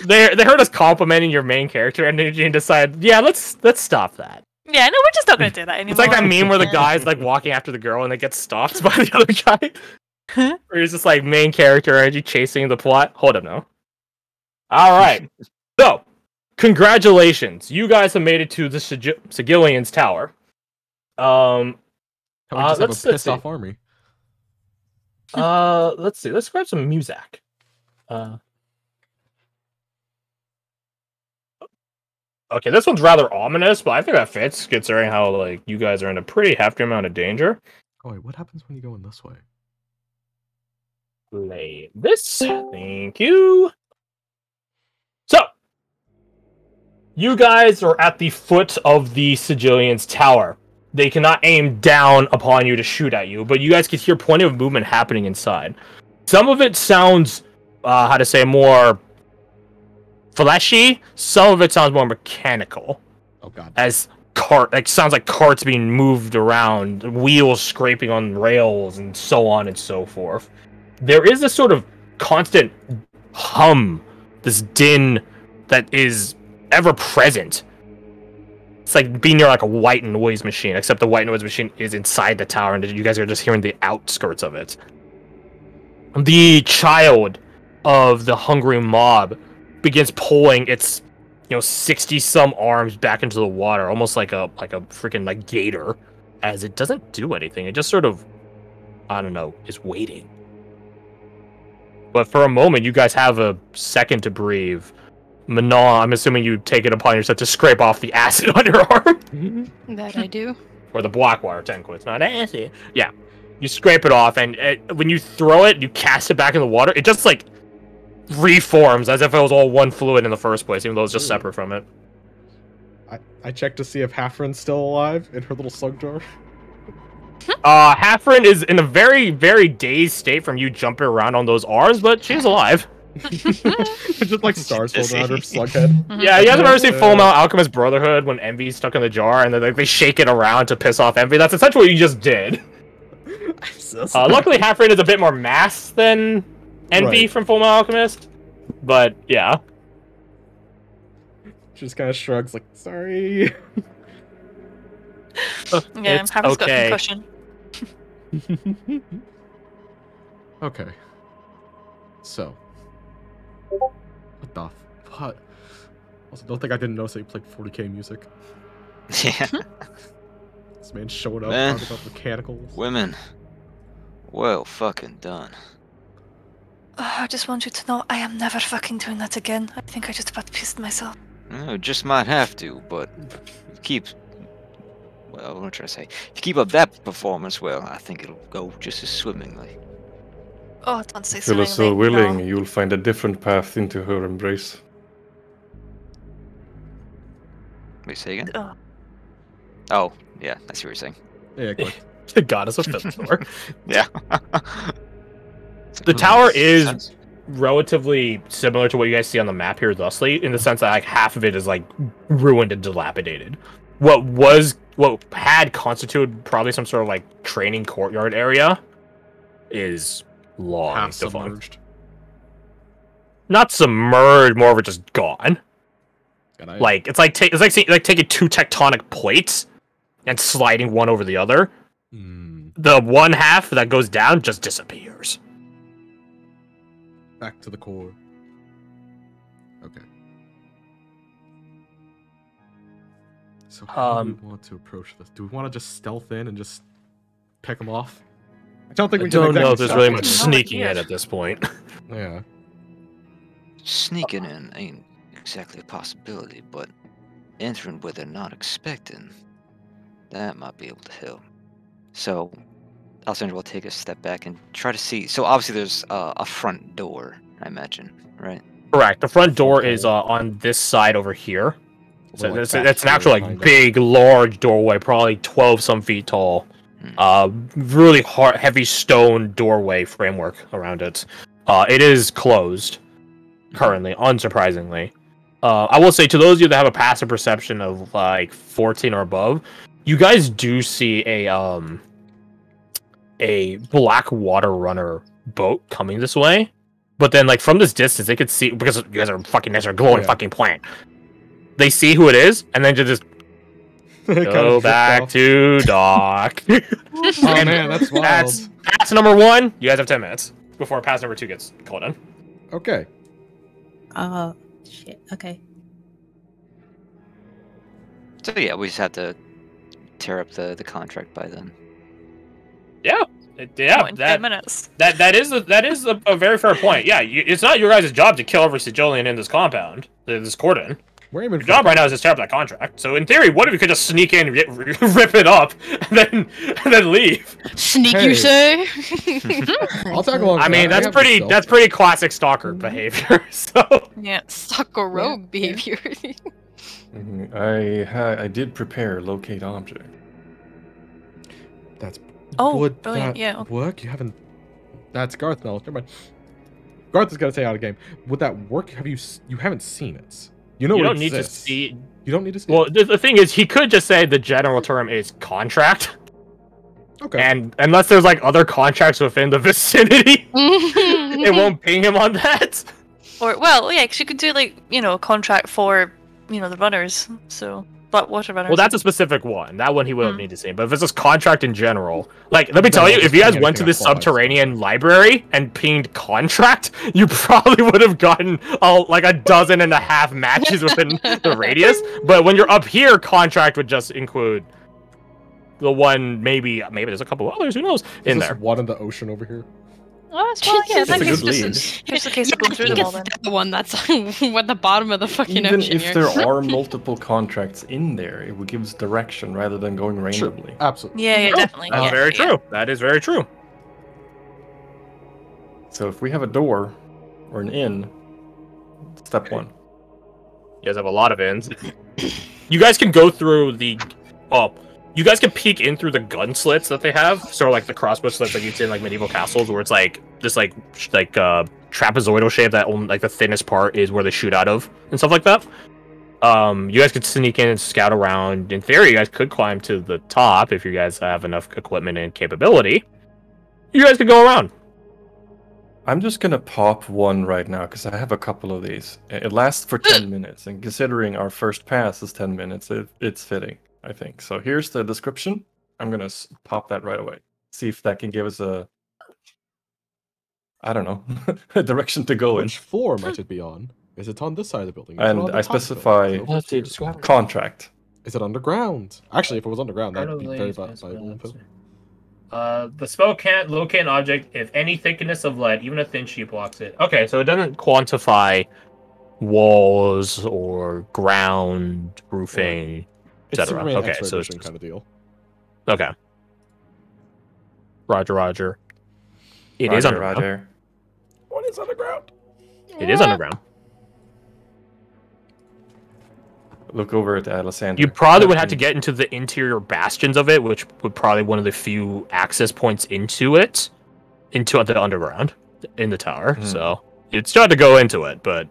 They heard us complimenting your main character energy and decided, yeah, let's stop that. Yeah, no, we're just not gonna do that anymore. It's like that meme where the guy's like walking after the girl and they get stopped by the other guy. Where he's just like main character energy chasing the plot. Hold up now. Alright. So, congratulations. You guys have made it to the Sigillian's Tower. We just have a pissed off army. Let's see. Let's grab some music. Okay, this one's rather ominous, but I think that fits considering how like you guys are in a pretty hefty amount of danger. Oh wait, what happens when you go in this way? Play this. Thank you. So, you guys are at the foot of the Sigillian's Tower. They cannot aim down upon you to shoot at you, but you guys can hear plenty of movement happening inside. Some of it sounds, how to say, more fleshy. Some of it sounds more mechanical. Oh god. As sounds like carts being moved around, wheels scraping on rails, and so on and so forth. There is a sort of constant hum, this din that is ever present. It's like being near like a white noise machine, except the white noise machine is inside the tower, and you guys are just hearing the outskirts of it. The child of the hungry mob begins pulling its, 60-some arms back into the water, almost like a freaking like gator, as it doesn't do anything. It just sort of, I don't know, is waiting. But for a moment, you guys have a second to breathe. Manon, I'm assuming you take it upon yourself to scrape off the acid on your arm. That I do. Or the Blackwater, technically. It's not acid. Yeah. You scrape it off, and when you throw it, you cast it back in the water, it just, like, reforms as if it was all one fluid in the first place, even though it's just separate from it. I checked to see if Hafren's still alive in her little slug jar. Hafren is in a very, very dazed state from you jumping around on those R's, but she's alive. Just like stars floating around her slug head. Yeah, you guys have ever seen Full Metal Alchemist Brotherhood when Envy's stuck in the jar and then they shake it around to piss off Envy? That's essentially what you just did. Luckily, Hafren is a bit more mass than Envy from Full Metal Alchemist, but yeah. She just kind of shrugs, like, sorry. Yeah, Hafren's got concussion. Okay. So. What the fuck? Also, don't think I didn't notice that you played 40k music. Yeah. This man showed up talking about mechanicals. Women. Well fucking done. I just want you to know I am never fucking doing that again. I think I just about pissed myself. No, just might have to, but keep. Well, what am I trying to say? If you keep up that performance, well, I think it'll go just as swimmingly. Oh, don't say If you're swimmingly. so willing, No. you'll find a different path into her embrace. Wait, say again? Oh. Oh, yeah, I see what you're saying. Yeah, good. The goddess of Fifthor. Yeah. The tower is relatively similar to what you guys see on the map here, thusly, in the sense that like half of it is like ruined and dilapidated. What had constituted probably some sort of like training courtyard area is long Half defunct. submerged. Not submerged, more of it just gone. Like it's like taking two tectonic plates and sliding one over the other. The one half that goes down just disappears. Back to the core. Okay. So how do we want to approach this? Do we want to just stealth in and just pick them off? I don't think we can. I don't know if there's really much stealth. sneaking in at this point. Yeah. Sneaking in ain't exactly a possibility, but entering where they're not expecting, that might be able to help. So, Alessandra will take a step back and try to see. So obviously there's a front door, I imagine, right? Correct. The front door is on this side over here. So Like that's an actual like behind it. big, large doorway, probably 12 some feet tall. Really hard, heavy stone doorway framework around it. It is closed currently, unsurprisingly. I will say to those of you that have a passive perception of like 14 or above, you guys do see a Blackwater runner boat coming this way. But then, like, from this distance, they could see, because you guys are fucking next to a glowing yeah. fucking plant. They see who it is, and then just go back to dock. Oh man, that's wild. That's pass number 1. You guys have 10 minutes before pass number 2 gets called in. Okay. Shit. Okay. So yeah, we just have to tear up the contract by then. Yeah. Yeah, in 10 minutes. That is a very fair point. Yeah, it's not your guys' job to kill every Sigillian in this compound, this cordon. Your job right now is to tear up that contract. So in theory, what if we could just sneak in, rip it up, and then leave? Sneak, you say? I'll tag along. I mean, that's pretty classic stalker behavior. So Yeah. Stalker rogue behavior. I did prepare locate object. That's Oh, would brilliant, that yeah. work? You haven't. That's Garth now. Never mind. Garth is gonna say out of game. Would that work? You haven't seen it? You know you what don't need to exists. see. You don't need to see. Well, it. the thing is, he could just say the general term is contract, Okay. and unless there's like other contracts within the vicinity, it won't ping him on that. Or, well, yeah, because you could do, like, a contract for, the runners. So, Blackwater runners. Well, that's a specific one. That one he wouldn't need to see. But if it's just contract in general, like, let me tell you, if you guys went to this subterranean library and pinged contract, you probably would have gotten like 12.5 matches within the radius. But when you're up here, contract would just include the one, maybe there's a couple others, who knows, in there. One in the ocean over here. Well, yeah, It's a then good here's lead. here's the case of going through them all then. The one that's at the bottom of the fucking Even ocean if here. there are multiple contracts in there, it would give us direction rather than going randomly. Absolutely. Yeah, True. definitely. That's yeah, very yeah. true. That is very true. So if we have a door or an inn, step 1. You guys have a lot of ends. You guys can go through the... you guys can peek in through the gun slits that they have. So like the crossbow slits that you see in like medieval castles, where it's like this like trapezoidal shape that only, like the thinnest part is where they shoot out of and stuff like that. You guys could sneak in and scout around. In theory, you guys could climb to the top if you guys have enough equipment and capability. You guys could go around. I'm just gonna pop one right now because I have a couple of these. It lasts for 10 minutes, and considering our first pass is 10 minutes, it's fitting, I think. So here's the description. I'm gonna pop that right away. See if that can give us a, I don't know, a direction to go in. Which floor might it be on? Is it on this side of the building? Is it on And the I top of the specify building? Let's see, describe it. contract. Is it underground? Actually, if it was underground, that'd be very valuable. The spell can't locate an object if any thickness of lead, even a thin sheet, blocks it. Okay, so it doesn't quantify walls or ground, roofing, It's etc. Superman Okay, X-ray so it's vision kind of deal. okay. Roger. It is underground. Roger. What is underground? It is underground. Look over at Alessandra. You probably would have to get into the interior bastions of it, which would probably one of the few access points into it, into the underground, in the tower. So you'd still have to go into it, but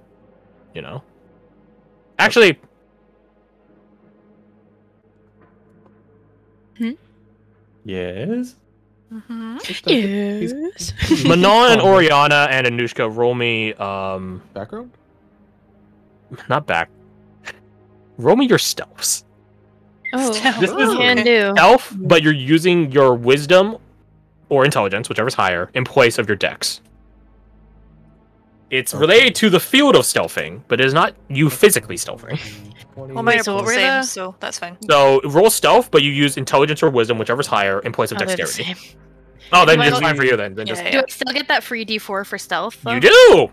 actually. Yes. Yes. Manon and Oriana and Anushka, roll me Background? not back. Roll me your stealths. Oh, This is can do. Stealth, but you're using your wisdom or intelligence, whichever's higher, in place of your dex. It's related to the field of stealthing, but it is not you physically stealthing. Well, mine are so both what the were same, the- so that's fine. So roll stealth, but you use intelligence or wisdom, whichever's higher, in place of Oh, they're the dexterity. same. Oh, then Do I it's roll- fine for you then. Yeah, Just, yeah. Do I still get that free D4 for stealth? Though? you do!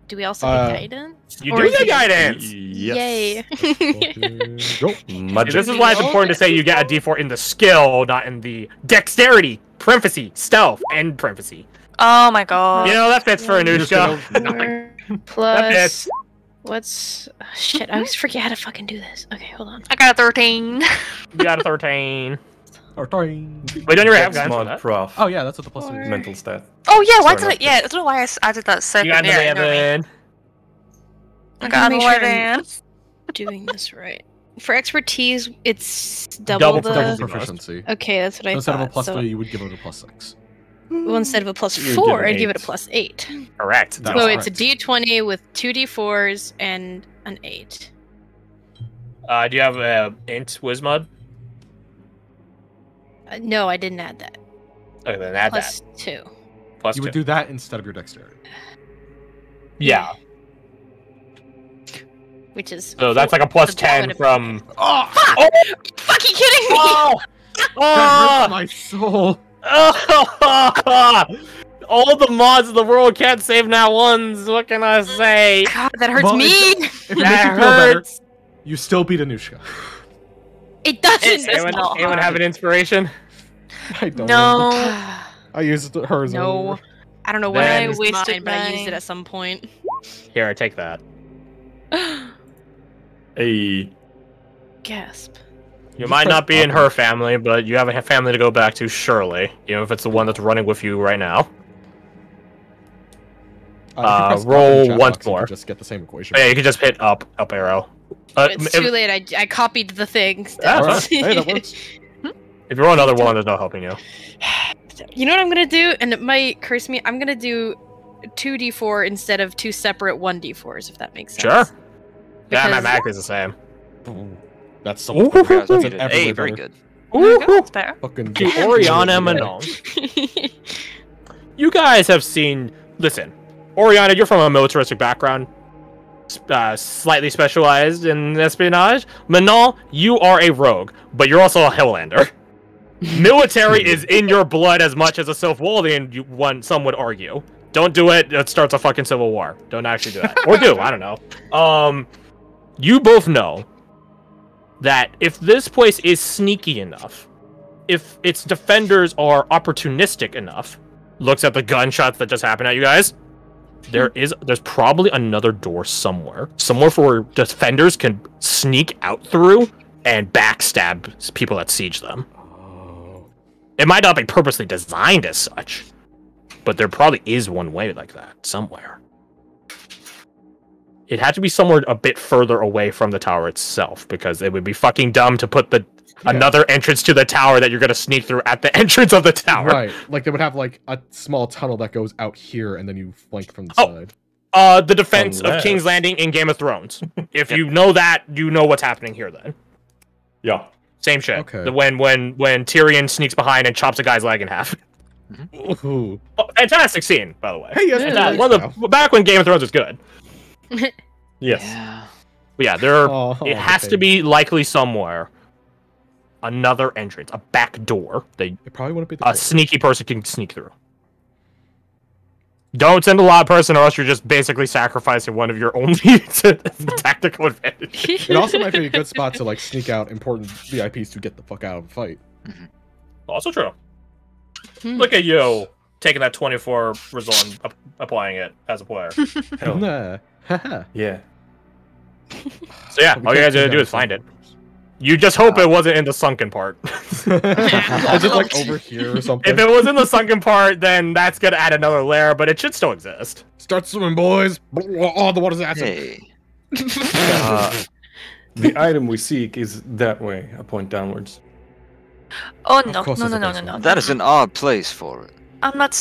Do we also get guidance? You Or do is get it- guidance! Yay! Go. Magic. This is why it's important to say you get a d4 in the skill, not in the dexterity, parenthesis, stealth, and parenthesis. Oh my god. You know, that fits for Anushka. Four plus what's shit? I always forget how to fucking do this. Okay, hold on. I got a 13. You got a 13. Or dying. Wait, don't you have guidance for Mod that? prof. Oh yeah, that's what the plus is. Mental stat. Oh yeah, why Sorry, did I? Yeah, I don't know why I added that second. You got an there. Never mind. 11. I got an Make sure I'm 11. doing this right. For expertise, it's Double double the. proficiency. Double proficiency. Okay, that's what I Instead of a thought. plus So 3, you would give it a plus 6. Well, instead of a plus You're 4, given I'd give it a 8. plus 8. Correct. That's So No. it's a d20 with 2 d4s and an 8. Do you have int Wismod? No, I didn't add that. Okay, then add Plus that. 2. Plus You 2. would do that instead of your dexterity. Yeah. Which is. So that's like a plus the 10 point of- from. Oh, Oh! Fucking kidding me! Oh! that hurts Oh! my soul. All the mods in the world can't save now ones. What can I say? God, that hurts Well, me! If it makes That you feel better, hurts. you still beat Anushka. It doesn't! Anyone have an inspiration? I don't. No. I used hers. No. earlier. I don't know when Then- I used Wasted mine, but I used it mine. at some point. Here, I take that. Hey, Gasp. You might not be in her family, but you have a family to go back to, surely. You know, if it's the one that's running with you right now. If you press roll up in chat once box, you more. can just get the same equation. Oh, yeah, you can just hit up arrow. It's too late. I copied the thing. Yeah, All right. Hey, that works. If you roll another one, there's no helping you. You know what I'm gonna do? And it might curse me. I'm gonna do 2d4 instead of 2 separate 1d4s, if that makes sense. Sure. Yeah, Because- mathematically it's the same. That's so Ooh. much better. Guys, That's you an did every A, very better. good. There you go, it's better. Fucking To damn. Oriana and Manon. You guys have seen. Listen, Oriana, you're from a militaristic background, slightly specialized in espionage. Manon, you are a rogue, but you're also a Highlander. Military is in your blood as much as a Self-Waldian, some would argue. Don't do it. It starts a fucking civil war. Don't actually do that. Or do. I don't know. You both know that if this place is sneaky enough, if its defenders are opportunistic enough, looks at the gunshots that just happened at you guys, there's probably another door somewhere where defenders can sneak out through and backstab people that siege them. Oh. It might not be purposely designed as such, but there probably is one way like that somewhere. It had to be somewhere a bit further away from the tower itself, because it would be fucking dumb to put another entrance to the tower that you're gonna sneak through at the entrance of the tower. Right, like they would have like a small tunnel that goes out here, and then you flank from the Oh. side. The defense of Unless- King's Landing in Game of Thrones. If you know that, you know what's happening here then. yeah. Same shit. Okay. When Tyrion sneaks behind and chops a guy's leg in half. Ooh. Oh, fantastic scene, by the way. Hey, yes, Fantastic. One of the, back when Game of Thrones was good. Yes. Yeah. But yeah, there. Oh, It has to be likely somewhere. Another entrance, a back door that It probably wouldn't be the a sneaky person can sneak through. Don't send a loud person, or else you're just basically sacrificing one of your only tactical advantage. It also might be a good spot to like sneak out important VIPs to get the fuck out of the fight. Also true. Look at you taking that 24 result and applying it as a player. Hell, Nah. Haha. yeah. So yeah, all you guys gotta do is find it. You just hope it wasn't in the sunken part. Is it like over here or something? If it was in the sunken part, then that's gonna add another layer, but it should still exist. Start swimming, boys! Oh, the water's acid. Hey. The item we seek is that way. I point downwards. Oh Of no, course no, it's no, a no, no, basement. no. That is an odd place for it. I'm not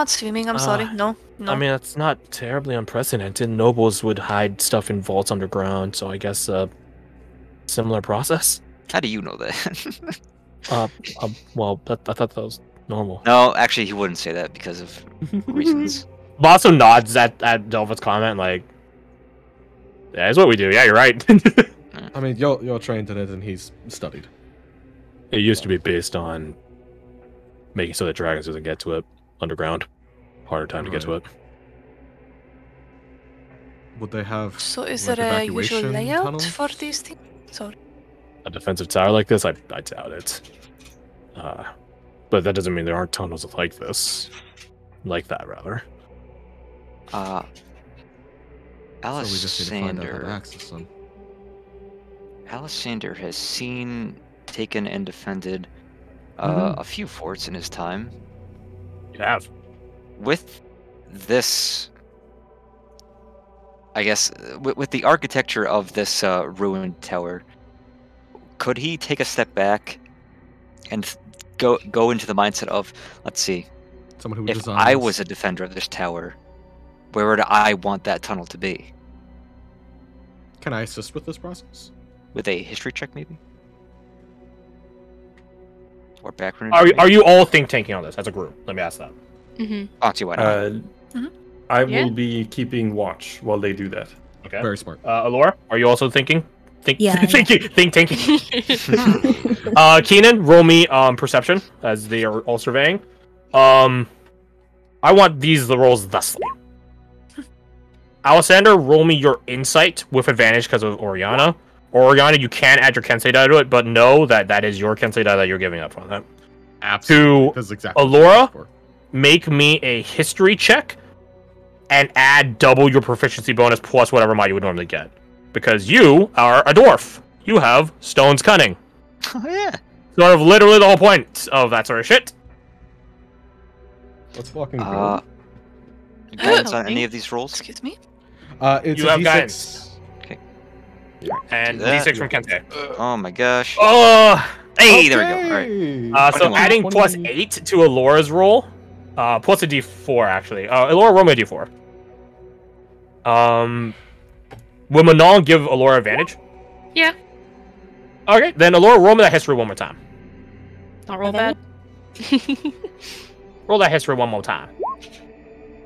swimming. I'm sorry. No, no. I mean, it's not terribly unprecedented. Nobles would hide stuff in vaults underground, so I guess similar process. How do you know that? Well, I thought that was normal. No, actually, he wouldn't say that because of reasons. Bosso nods at Delva's comment, like, yeah, that's what we do. Yeah, you're right. I mean, you're trained in it, and he's studied. It used to be based on making so that dragons doesn't get to it underground. Harder time to get to it. Would they have So is like, there a usual evacuation layout tunnels? for these things? Sorry. A defensive tower like this, I doubt it. But that doesn't mean there aren't tunnels like this. Like that, rather. So we just need to find out how to Alisander. access them. Alisander has seen, taken, and defended Mm-hmm. a few forts in his time. You have. With this, I guess, with the architecture of this ruined tower, could he take a step back and go into the mindset of, let's see, Someone who If designs. I was a defender of this tower, where would I want that tunnel to be? Can I assist with this process? With a history check, maybe? Or background Are information? you all think tanking on this as a group? Let me ask that. Mm-hmm. Foxy, why not? I Yeah. will be keeping watch while they do that. Okay. Very smart. Alora, are you also thinking? Yeah, Think tanking. Keenan, roll me perception as they are all surveying. I want the rolls thusly. Alessander, roll me your insight with advantage because of Oriana. Oriana, you can add your Kensei die to it, but know that is your Kensei die that you're giving up on that. Absolutely. That's exactly what Alora? I'm looking for. Make me a history check and add double your proficiency bonus plus whatever mod you would normally get. Because you are a dwarf. You have Stone's Cunning. Oh, yeah. Sort of literally the whole point of that sort of shit. What's walking good? Guidance on any of these rolls? Excuse me? It's You a have D6. guidance. And Do that. D6 from Kensei. Oh my gosh. Oh! Hey, there we go. Alright. So 21. adding plus 8 to Alora's roll. Plus a D4, actually. Alora, roll me a D4. Will Manon give Alora advantage? Yeah. Okay, then Alora, roll me that history one more time. Not roll bad. Roll that history one more time.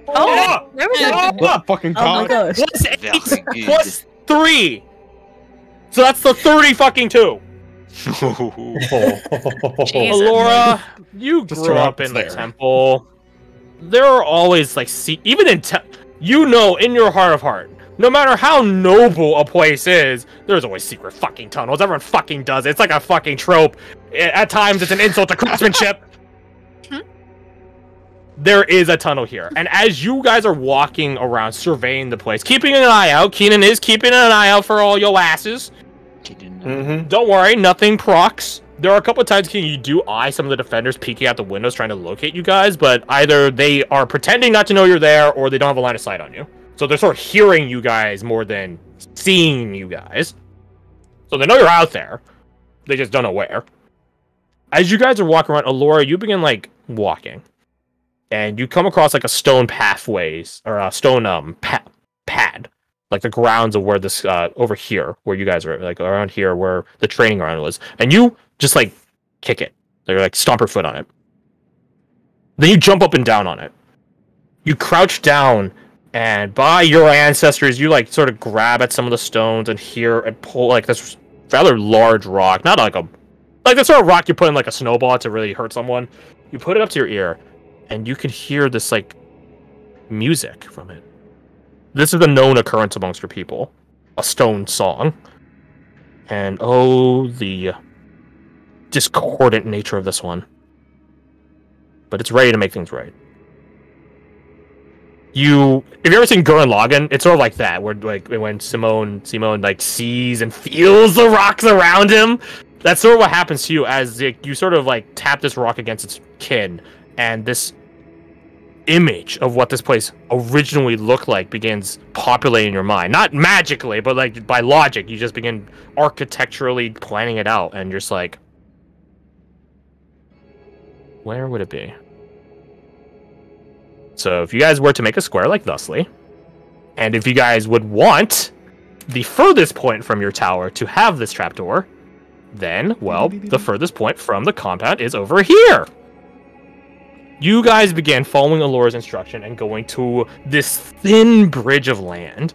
Oh, there we go. What the fucking Oh my cock? gosh. Plus 8 Very good. plus 3. So that's the 30 fucking 2. Jesus. Alora, you Just grew throw up it in the there. temple. There are always like even in you know in your heart of heart, no matter how noble a place is, there's always secret fucking tunnels. Everyone fucking does it. It's like a fucking trope. At times, it's an insult to craftsmanship. There is a tunnel here, and as you guys are walking around, surveying the place, keeping an eye out, Keenan is keeping an eye out for all your asses. Mm-hmm. Don't worry, nothing procs. There are a couple of times, Keenan, you do eye some of the defenders peeking out the windows trying to locate you guys, but either they are pretending not to know you're there, or they don't have a line of sight on you. So they're sort of hearing you guys more than seeing you guys. So they know you're out there. They just don't know where. As you guys are walking around, Alora, you begin, like, walking. And you come across, like, a stone pathways, or a stone, pad. Like, the grounds of where this, over here, where you guys are, like, around here, where the training ground was. And you just, like, kick it. They're like, stomp your foot on it. Then you jump up and down on it. You crouch down, and by your ancestors, you, like, sort of grab at some of the stones and hear and pull, like, this rather large rock. Not like the sort of rock you put in, like, a snowball to really hurt someone. You put it up to your ear, and you can hear this, like, music from it. This is a known occurrence amongst your people. A stone song. And, oh, the discordant nature of this one. But it's ready to make things right. If you ever seen Gurren Lagann, it's sort of like that, where like when Simone like sees and feels the rocks around him. That's sort of what happens to you as you sort of like tap this rock against its kin, and this image of what this place originally looked like begins populating your mind. Not magically, but like by logic, you just begin architecturally planning it out, and you're just like, where would it be? So if you guys were to make a square like thusly, and if you guys would want the furthest point from your tower to have this trapdoor, then, well, the furthest point from the compound is over here. You guys began following Alora's instruction and going to this thin bridge of land.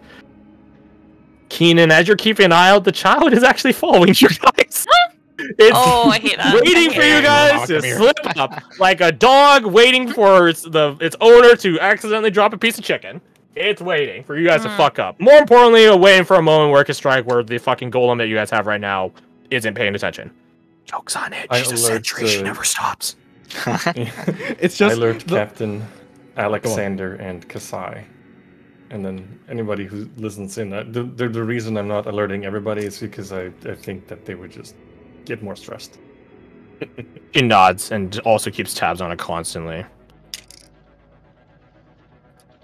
Keenan, as you're keeping an eye out, the child is actually following you guys. It's Oh, I hate that. waiting for you guys to Come here. slip up like a dog waiting for its owner to accidentally drop a piece of chicken. It's waiting for you guys to fuck up. More importantly, waiting for a moment where it can strike where the fucking golem that you guys have right now isn't paying attention. Joke's on it. I She's a alert, sentry. She never stops. It's I just alert the- Captain Alexander and Kasai. And then anybody who listens in, the reason I'm not alerting everybody is because I think that they would just get more stressed. She nods and also keeps tabs on it constantly.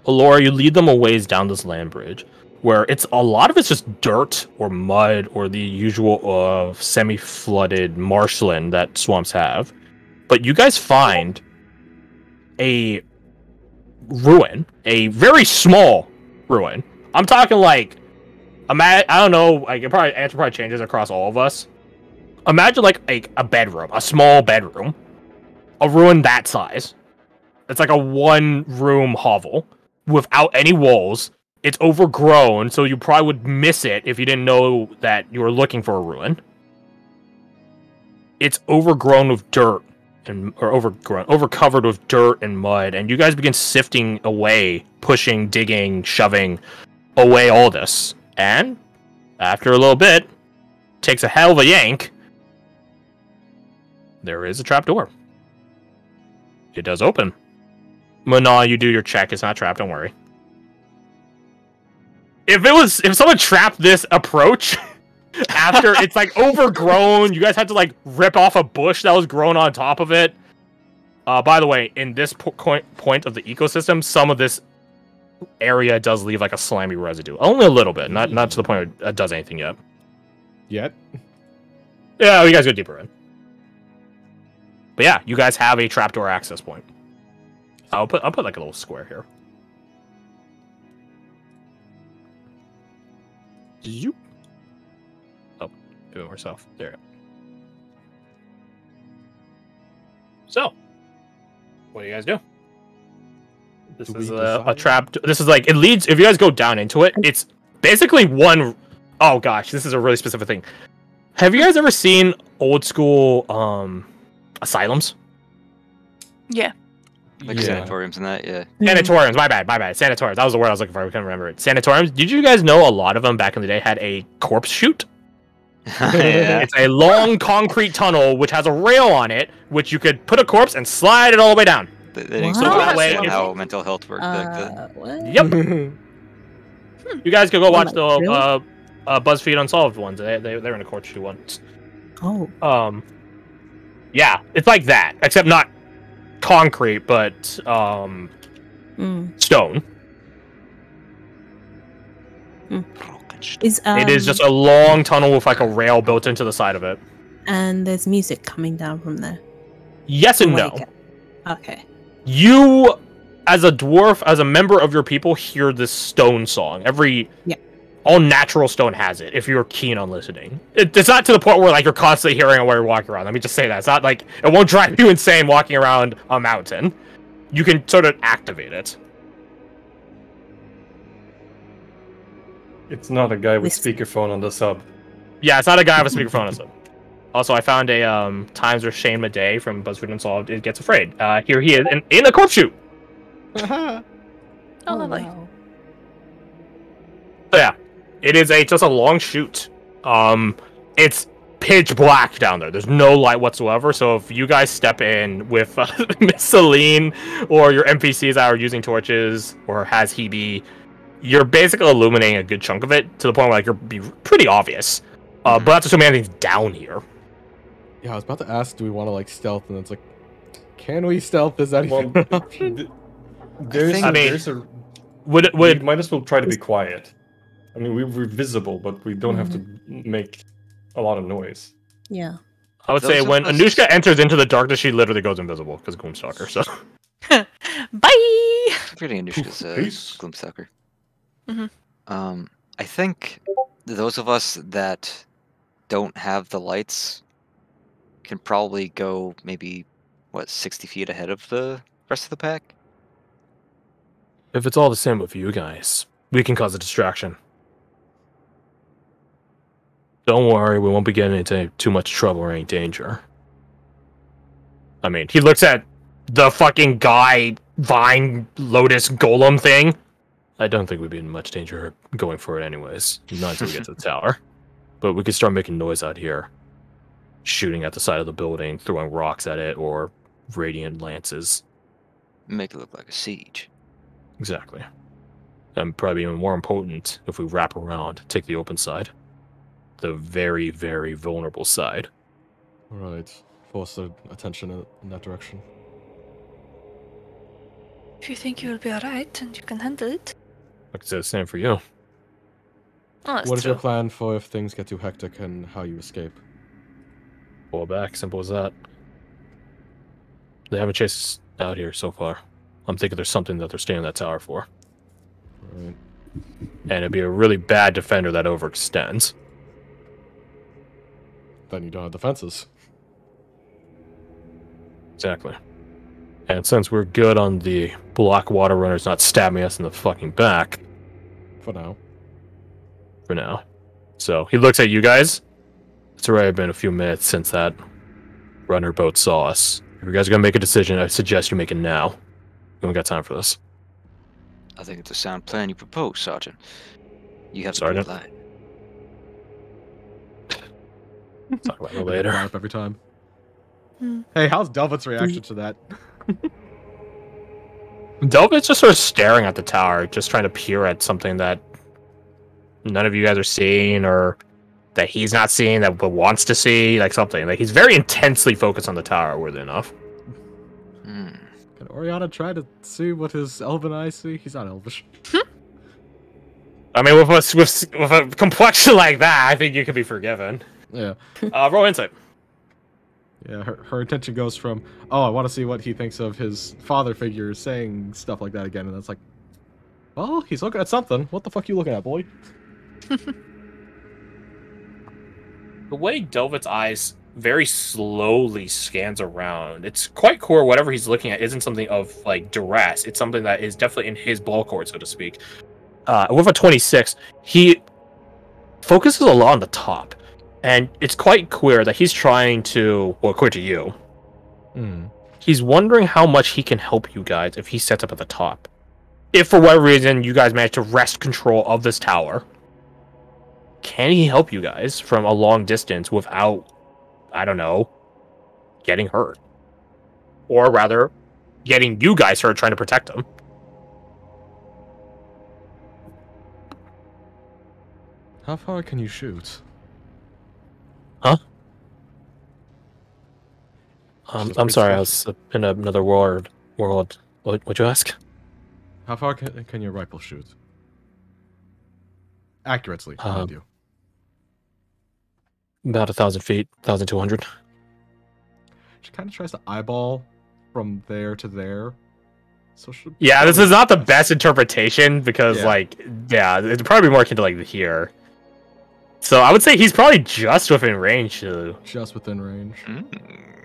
Alora, you lead them a ways down this land bridge, where a lot of it's just dirt or mud or the usual semi-flooded marshland that swamps have. But you guys find a ruin, a very small ruin. I'm talking like, I don't know, like answer probably changes across all of us. Imagine like a bedroom, a small bedroom, a ruin that size. It's like a one-room hovel without any walls. It's overgrown, so you probably would miss it if you didn't know that you were looking for a ruin. It's overgrown with dirt overcovered with dirt and mud, and you guys begin sifting away, pushing, digging, shoving away all this. And after a little bit, takes a hell of a yank. There is a trapdoor. It does open. Mana, you do your check. It's not trapped. Don't worry. If someone trapped this approach after it's like overgrown, you guys had to like rip off a bush that was grown on top of it. By the way, in this point of the ecosystem, some of this area does leave like a slimy residue. Only a little bit, not to the point where it does anything yet. Yet? Yeah, you guys go deeper in. But yeah, you guys have a trapdoor access point. I'll put like a little square here. Zoop. Oh, do it myself. There. So, what do you guys do? This is a trap. This is like, it leads, if you guys go down into it, it's basically one. Oh gosh, this is a really specific thing. Have you guys ever seen old school asylums? Yeah. Like sanatoriums and that, yeah. Sanatoriums, my bad. Sanatoriums, that was the word I was looking for, I couldn't remember it. Sanatoriums, did you guys know a lot of them back in the day had a corpse chute? Yeah. It's a long concrete tunnel which has a rail on it, which you could put a corpse and slide it all the way down. They didn't So that way explain how mental health worked back then. What? Yep. You guys could go watch the really? BuzzFeed Unsolved ones. They're in a corpse chute one. Oh. Yeah, it's like that, except not concrete, but stone. It is just a long tunnel with like a rail built into the side of it. And there's music coming down from there. Yes and no. Okay. You, as a dwarf, as a member of your people, hear this stone song. All natural stone has it, if you're keen on listening. It's not to the point where like you're constantly hearing it while you're walking around. Let me just say that. It's not like, it won't drive you insane walking around a mountain. You can sort of activate it. It's not a guy with speakerphone on the sub. Yeah, it's not a guy with a speakerphone on the sub. Also, I found a Times where Shane Madej from BuzzFeed Unsolved gets afraid. Here he is in a corpse chute. Oh, lovely. Wow. So yeah, it is just a long chute. It's pitch black down there. There's no light whatsoever. So if you guys step in with Miss Celine or your NPCs that are using torches or has Hebe, you're basically illuminating a good chunk of it to the point where like you're be pretty obvious. But that's assuming anything's down here. Yeah, I was about to ask, do we want to like stealth? And it's like, can we stealth? Is anything? We might as well try to be quiet. I mean, we're visible, but we don't have to make a lot of noise. Yeah. I would say when Anushka enters into the darkness, she literally goes invisible because Gloomstalker. So, Bye. Pretty Anushka's Gloomstalker. Mm-hmm. I think those of us that don't have the lights can probably go maybe 60 feet ahead of the rest of the pack. if it's all the same with you guys, we can cause a distraction. Don't worry, we won't be getting into too much trouble or any danger. I mean, he looks at the fucking guy vine lotus golem thing. I don't think we'd be in much danger going for it anyways. Not until we get to the tower. But we could start making noise out here. Shooting at the side of the building, throwing rocks at it, or radiant lances. Make it look like a siege. Exactly. And probably even more important if we wrap around, take the open side. The very, very vulnerable side. Right. Force their attention in that direction. If you think you'll be alright and you can handle it. I could say the same for you. Oh, that's What is true. your plan for if things get too hectic and how you escape? Pull back, simple as that. They haven't chased us out here so far. I'm thinking there's something that they're staying in that tower for. Right. And it'd be a really bad defender that overextends. Then you don't have defenses. Exactly. And since we're good on the Blackwater runners not stabbing us in the fucking back. For now. For now. So he looks at you guys. It's already been a few minutes since that runner boat saw us. If you guys are going to make a decision, I suggest you make it now. We don't got time for this. I think it's a sound plan you propose, Sergeant. You have the Sergeant? green light. Talk about it later. Up every time. Hey, how's Delvin's reaction to that? Delvin's just sort of staring at the tower, just trying to peer at something that none of you guys are seeing, or that he's not seeing, that but wants to see, like something. Like he's very intensely focused on the tower, weirdly enough. Can Oriana try to see what his elven eyes see? He's not elvish. I mean, with a complexion like that, I think you could be forgiven. Yeah. Roll insight. Yeah, her attention goes from, oh, I want to see what he thinks of his father figure saying stuff like that again, and it's like, well, he's looking at something. What the fuck you looking at, boy? The way Delvit's eyes very slowly scans around, it's quite clear whatever he's looking at isn't something of, like, duress. It's something that is definitely in his ball court, so to speak. With a 26, he focuses a lot on the top. And it's quite clear that he's trying to, well, clear to you. He's wondering how much he can help you guys if he sets up at the top. If for whatever reason you guys manage to wrest control of this tower, can he help you guys from a long distance without, I don't know, getting hurt? Or rather, getting you guys hurt trying to protect him. How far can you shoot? Huh? I'm sorry, I was in another world. What'd you ask? How far can your rifle shoot? Accurately, mind you. About 1,000 feet, 1,200. She kind of tries to eyeball from there to there. So yeah, this is not the best interpretation because, it's probably more akin to like here. So I would say he's probably just within range to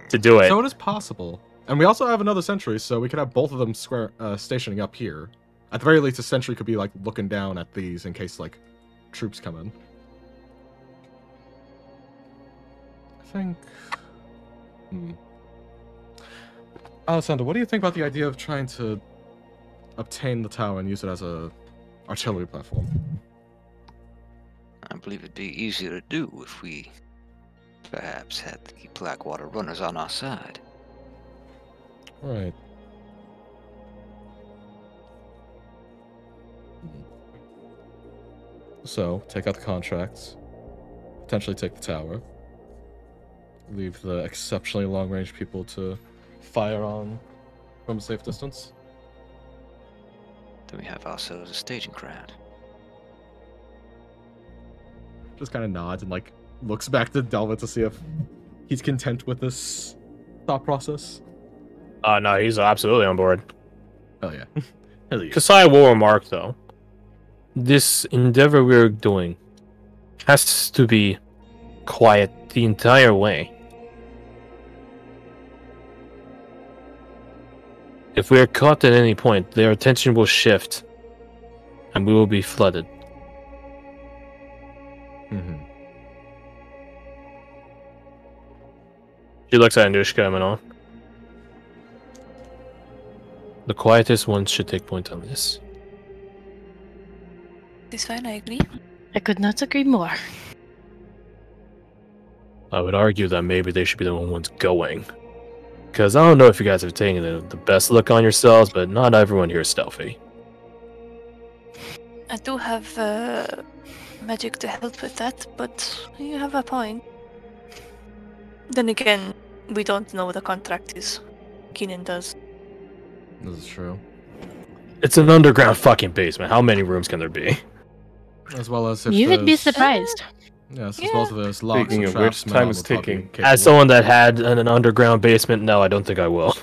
do it. So it is possible. And we also have another sentry, so we could have both of them stationing up here. At the very least, a sentry could be like looking down at these in case like troops come in. I think. Alessandro, what do you think about the idea of trying to obtain the tower and use it as a artillery platform? I believe it'd be easier to do if we perhaps had the Blackwater runners on our side. Right. So, take out the contracts, potentially take the tower, leave the exceptionally long-range people to fire on from a safe distance. Then we have ourselves a staging ground. Just kind of nods and like looks back to Delva to see if he's content with this thought process. No, he's absolutely on board. Hell yeah. Hell yeah. Kasai will remark though, this endeavor we're doing has to be quiet the entire way. If we are caught at any point, their attention will shift and we will be flooded. She looks at Anushka and on. The quietest ones should take point on this. This fine, I agree. I could not agree more. I would argue that maybe they should be the ones going. Because I don't know if you guys are taking the best look on yourselves, but not everyone here is stealthy. I do have magic to help with that, but you have a point. Then again, we don't know what the contract is. Keenan does. This is true. It's an underground fucking basement. How many rooms can there be? As well as if you would be surprised. Yes, as well as if there's locks Speaking and of which, traps. time is ticking. As someone that had an underground basement, no, I don't think I will.